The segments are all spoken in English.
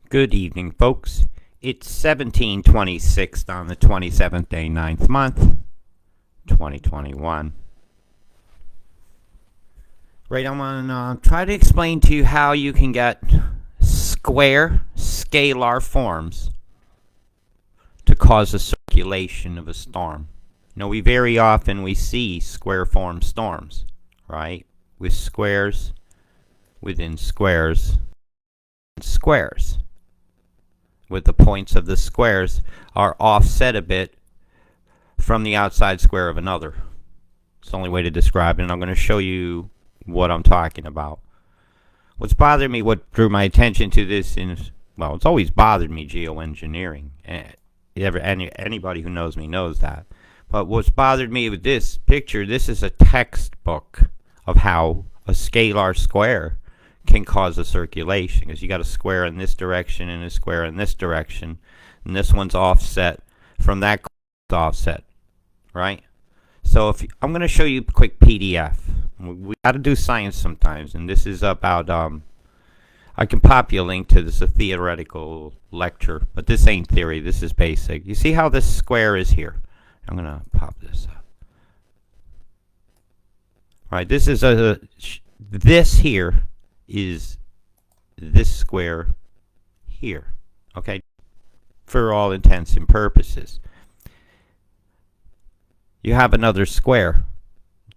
Good evening, folks. It's 1726 on the 27th day, 9th month, 2021. Right, I'm going to try to explain to you how you can get square scalar forms to cause a circulation of a storm. You know, we very often see square form storms, right? With squares within squares and squares. With the points of the squares are offset a bit from the outside square of another. It's the only way to describe it, and I'm going to show you what I'm talking about. What's bothered me, what drew my attention to this, well, it's always bothered me, geoengineering. Anybody who knows me knows that. But what's bothered me with this picture, this is a textbook of how a scalar square can cause a circulation, because you got a square in this direction and a square in this direction, and this one's offset from that offset, right? So I'm going to show you a quick PDF. We got to do science sometimes, and this is about I can pop you a link to this, a theoretical lecture, but this ain't theory, this is basic. You see how this square is here? I'm going to pop this up. Right, this is this here is this square here, okay, for all intents and purposes. You have another square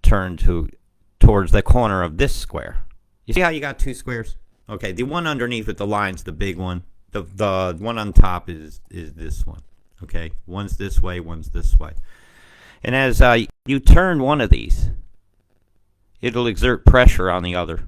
turned towards the corner of this square. You see how you got two squares? Okay, the one underneath with the lines, the big one, the one on top is this one, okay? One's this way, one's this way. And as you turn one of these, it'll exert pressure on the other.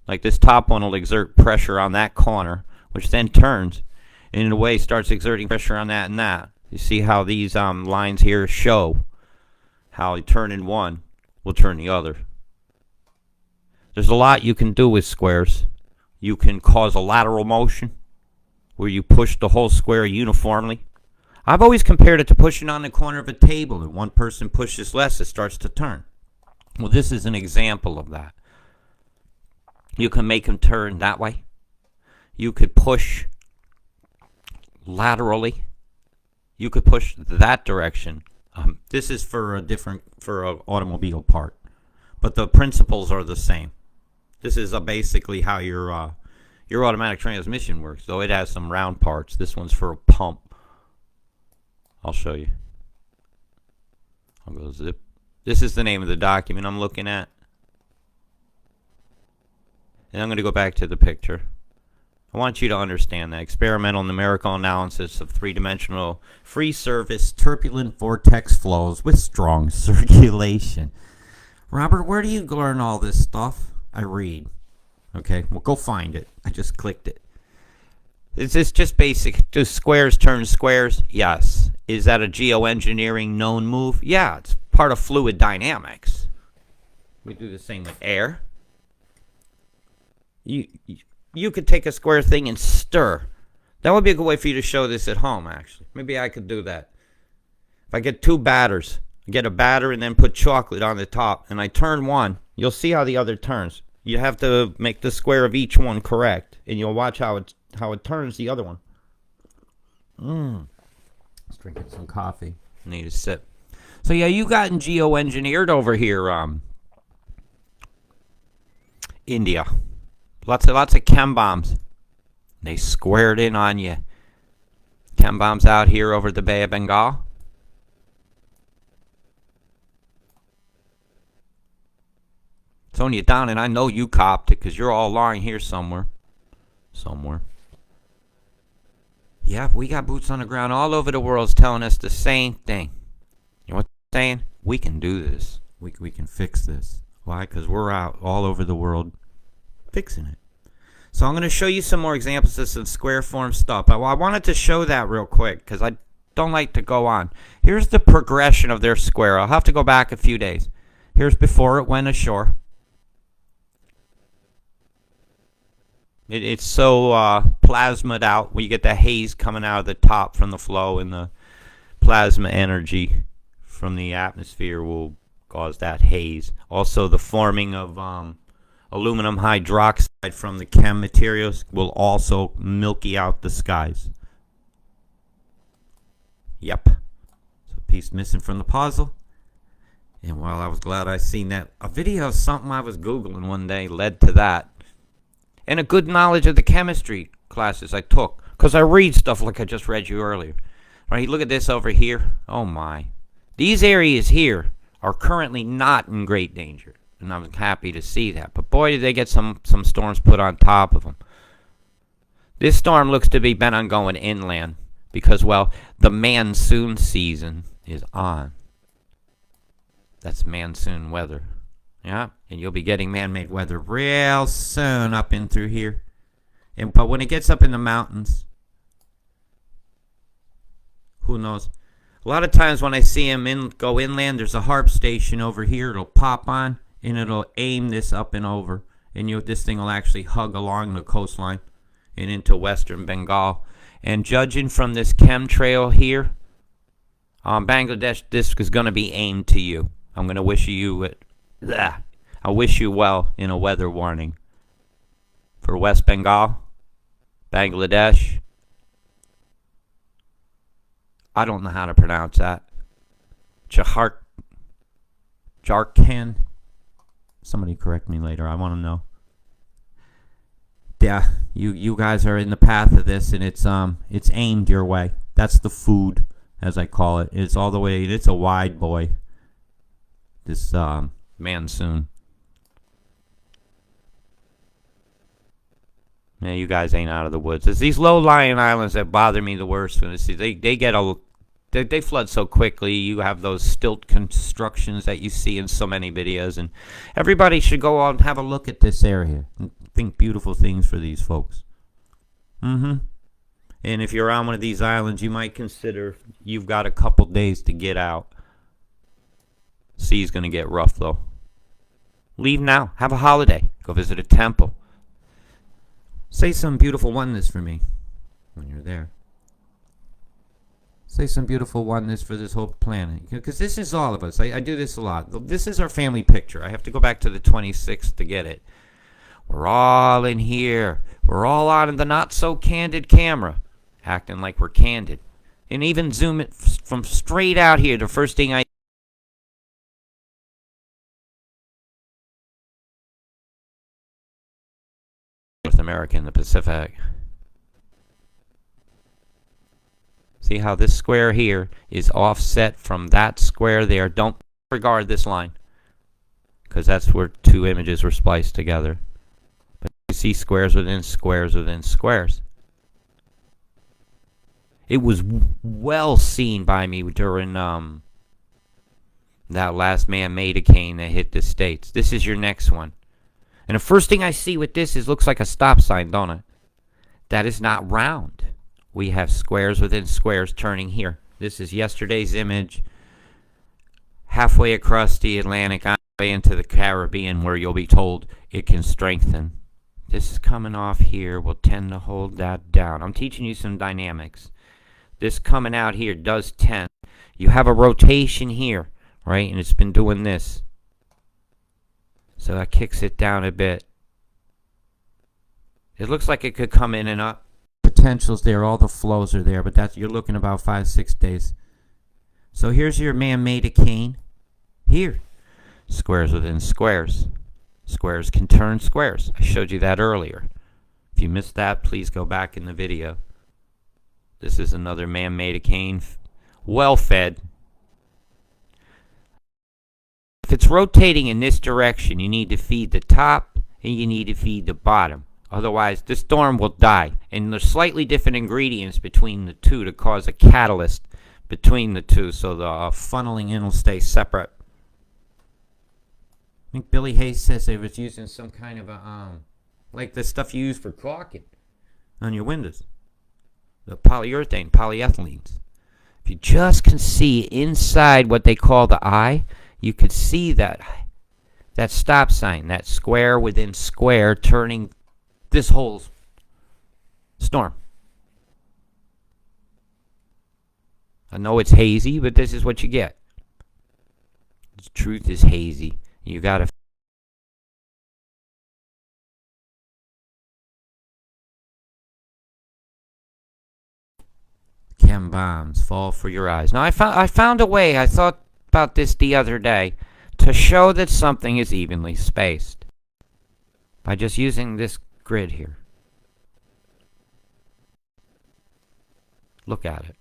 Like this top one will exert pressure on that corner, which then turns, and in a way starts exerting pressure on that and that. You see how these lines here show how you turn in one will turn the other. There's a lot you can do with squares. You can cause a lateral motion, where you push the whole square uniformly. I've always compared it to pushing on the corner of a table. If one person pushes less, it starts to turn. Well, this is an example of that. You can make them turn that way. You could push laterally. You could push that direction. This is for an automobile part, but the principles are the same. This is basically how your automatic transmission works, though it has some round parts. This one's for a pump. I'll show you. I'll go zip. This is the name of the document I'm looking at. And I'm going to go back to the picture. I want you to understand that experimental numerical analysis of three-dimensional free surface turbulent vortex flows with strong circulation. Robert, where do you learn all this stuff? I read. Okay, well, go find it. I just clicked it. Is this just basic? Do squares turn squares? Yes. Is that a geoengineering known move? Yeah, it's part of fluid dynamics. We do the same with air. You could take a square thing and stir. That would be a good way for you to show this at home, actually. Maybe I could do that. If I get two batters, I get a batter and then put chocolate on the top, and I turn one, you'll see how the other turns. You have to make the square of each one correct, and you'll watch how it turns the other one. Let's drink some coffee. Need a sip. So yeah, you gotten geoengineered over here, India. Lots of chem bombs. They squared in on you. Chem bombs out here over the Bay of Bengal. Sonia Don, and I know you copped it because you're all lying here somewhere. Yeah, we got boots on the ground all over the world telling us the same thing. You know what they're saying? We can do this. We can fix this. Why? Because we're out all over the world fixing it. So I'm going to show you some more examples of some square form stuff. I wanted to show that real quick because I don't like to go on. Here's the progression of their square. I'll have to go back a few days. Here's before it went ashore. It's so plasmaed out. When you get the haze coming out of the top from the flow, and the plasma energy from the atmosphere will cause that haze. Also, the forming of Aluminum hydroxide from the chem materials will also milky out the skies. Yep. So a piece missing from the puzzle. And while I was glad I seen that, a video of something I was Googling one day led to that. And a good knowledge of the chemistry classes I took. Because I read stuff like I just read you earlier. Right, look at this over here. Oh my. These areas here are currently not in great danger. And I'm happy to see that. But boy, did they get some storms put on top of them. This storm looks to be bent on going inland. Because, well, the monsoon season is on. That's monsoon weather. Yeah, and you'll be getting man-made weather real soon up in through here. But when it gets up in the mountains, who knows? A lot of times when I see them go inland, there's a HAARP station over here. It'll pop on, and it'll aim this up and over. And this thing will actually hug along the coastline and into western Bengal. And judging from this chemtrail here, Bangladesh, this is going to be aimed to you. I'm going to wish you it. I wish you well in a weather warning. For West Bengal, Bangladesh, I don't know how to pronounce that. Jharkhand. Somebody correct me later. I want to know. Yeah, you guys are in the path of this, and it's aimed your way. That's the food, as I call it. It's all the way. It's a wide boy. This monsoon. Yeah, you guys ain't out of the woods. It's these low-lying islands that bother me the worst. They flood so quickly. You have those stilt constructions that you see in so many videos, and everybody should go out and have a look at this area and think beautiful things for these folks. And if you're on one of these islands, you might consider you've got a couple days to get out. Sea's gonna get rough though. Leave now. Have a holiday. Go visit a temple. Say some beautiful oneness for me when you're there. Say some beautiful oneness for this whole planet. Because this is all of us. I do this a lot. This is our family picture. I have to go back to the 26th to get it. We're all in here. We're all on the not-so-candid camera. Acting like we're candid. And even zoom it from straight out here. The first thing I... North America and the Pacific. See how this square here is offset from that square there. Don't regard this line, because that's where two images were spliced together. But you see squares within squares within squares. It was well seen by me during that last man-made a cane that hit the States. This is your next one. And the first thing I see with this is looks like a stop sign, don't it? That is not round. We have squares within squares turning here. This is yesterday's image. Halfway across the Atlantic, on the way into the Caribbean, where you'll be told it can strengthen. This is coming off here. Will tend to hold that down. I'm teaching you some dynamics. This coming out here does tend. You have a rotation here, right? And it's been doing this. So that kicks it down a bit. It looks like it could come in and up. Potentials there, all the flows are there, but that's you're looking about 5-6 days. So here's your man-made a cane. Here, squares within squares. Squares can turn squares. I showed you that earlier. If you missed that, please go back in the video. This is another man-made a cane, well fed. If it's rotating in this direction, you need to feed the top and you need to feed the bottom. Otherwise, the storm will die. And there's slightly different ingredients between the two to cause a catalyst between the two, so the funneling in will stay separate. I think Billy Hayes says they was using some kind of a, like the stuff you use for caulking on your windows. The polyurethane, polyethylenes. If you just can see inside what they call the eye, you could see that stop sign, that square within square turning this whole storm. I know it's hazy, but this is what you get. The truth is hazy. You gotta Chem bombs fall for your eyes. Now, I found a way, I thought about this the other day, to show that something is evenly spaced by just using this grid here. Look at it.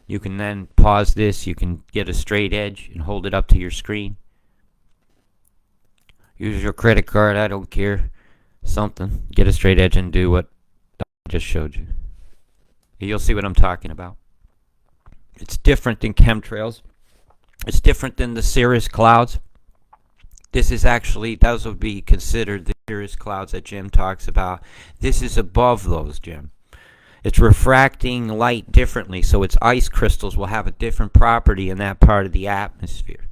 You can then pause this, you can get a straight edge and hold it up to your screen. Use your credit card, I don't care. Something. Get a straight edge and do what I just showed you. You'll see what I'm talking about. It's different than chemtrails. It's different than the cirrus clouds. This is actually, those would be considered the cirrus clouds that Jim talks about. This is above those, Jim. It's refracting light differently, so its ice crystals will have a different property in that part of the atmosphere.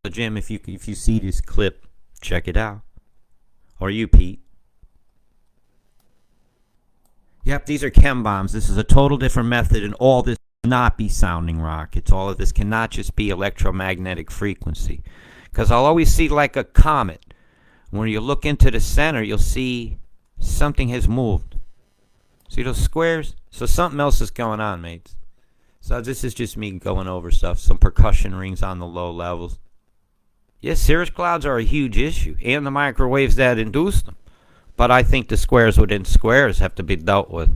So, Jim, if you see this clip, check it out. Or you, Pete. Yep, these are chem bombs. This is a total different method, and all this cannot be sounding rockets. All of this cannot just be electromagnetic frequency. Because I'll always see like a comet. When you look into the center, you'll see something has moved. See those squares? So something else is going on, mates. So this is just me going over stuff. Some percussion rings on the low levels. Yes, cirrus clouds are a huge issue, and the microwaves that induce them. But I think the squares within squares have to be dealt with.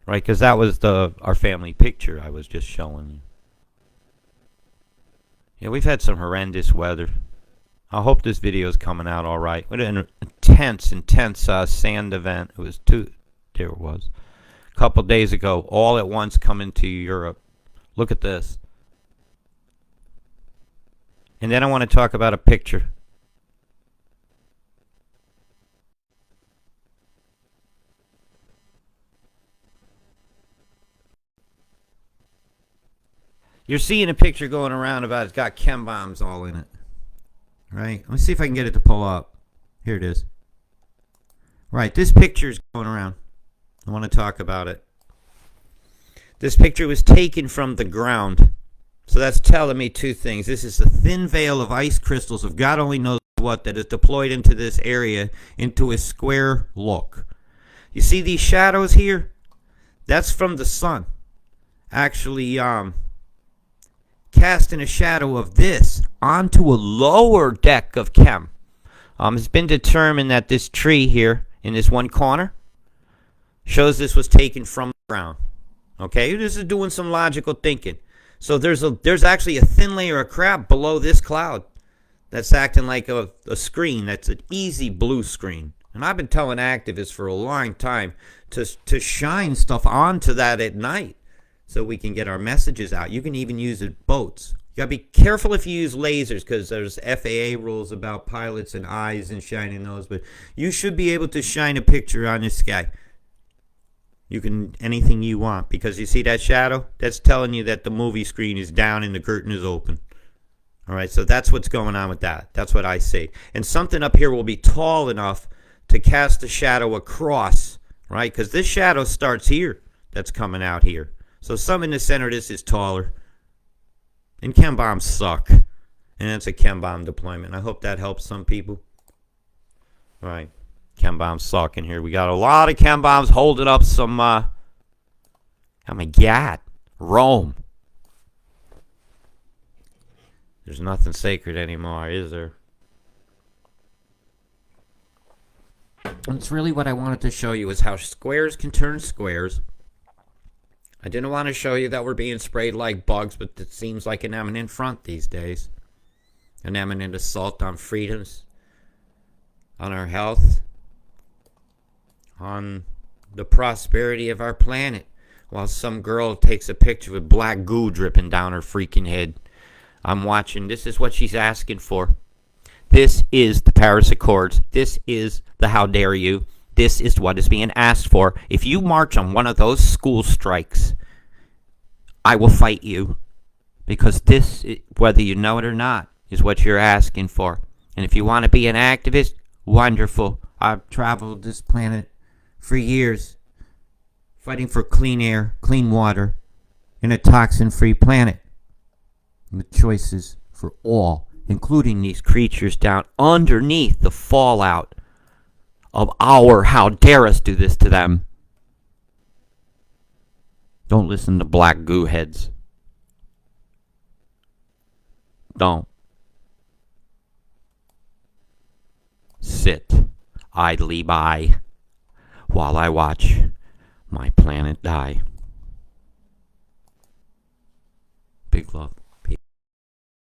Right? Because that was our family picture I was just showing you. Yeah, we've had some horrendous weather. I hope this video is coming out all right. What an intense sand event. It was there it was. A couple days ago, all at once coming to Europe. Look at this. And then I want to talk about a picture. You're seeing a picture going around about it's got chem bombs all in it. Right? Let me see if I can get it to pull up. Here it is. Right, this picture is going around. I want to talk about it. This picture was taken from the ground. So that's telling me two things. This is a thin veil of ice crystals of God only knows what that is deployed into this area into a square look. You see these shadows here? That's from the sun. Actually, casting a shadow of this onto a lower deck of chem. It's been determined that this tree here in this one corner shows this was taken from the ground. Okay, this is doing some logical thinking. So there's actually a thin layer of crap below this cloud that's acting like a screen. That's an easy blue screen. And I've been telling activists for a long time to shine stuff onto that at night so we can get our messages out. You can even use it boats. You gotta be careful if you use lasers because there's FAA rules about pilots and eyes and shining those. But you should be able to shine a picture on the sky. You can anything you want because you see that shadow? That's telling you that the movie screen is down and the curtain is open. All right, so that's what's going on with that. That's what I see. And something up here will be tall enough to cast a shadow across, right? Because this shadow starts here. That's coming out here. So some in the center of this is taller. And chem bombs suck. And it's a chem bomb deployment. I hope that helps some people. All right. Chem bombs suck in here. We got a lot of chem bombs holding up some, oh my God, Rome. There's nothing sacred anymore, is there? That's really what I wanted to show you is how squares can turn squares. I didn't want to show you that we're being sprayed like bugs, but it seems like an eminent front these days. An eminent assault on freedoms, on our health, on the prosperity of our planet, while some girl takes a picture with black goo dripping down her freaking head. I'm watching. This is what she's asking for. This is the Paris Accords. This is the how dare you. This is what is being asked for. If you march on one of those school strikes, I will fight you. Because this, whether you know it or not, is what you're asking for. And if you want to be an activist, wonderful. I've traveled this planet for years, fighting for clean air, clean water, and a toxin-free planet. And the choices for all, including these creatures down underneath the fallout of our how dare us do this to them. Don't listen to black goo heads. Don't. Sit idly by while I watch my planet die. Big love.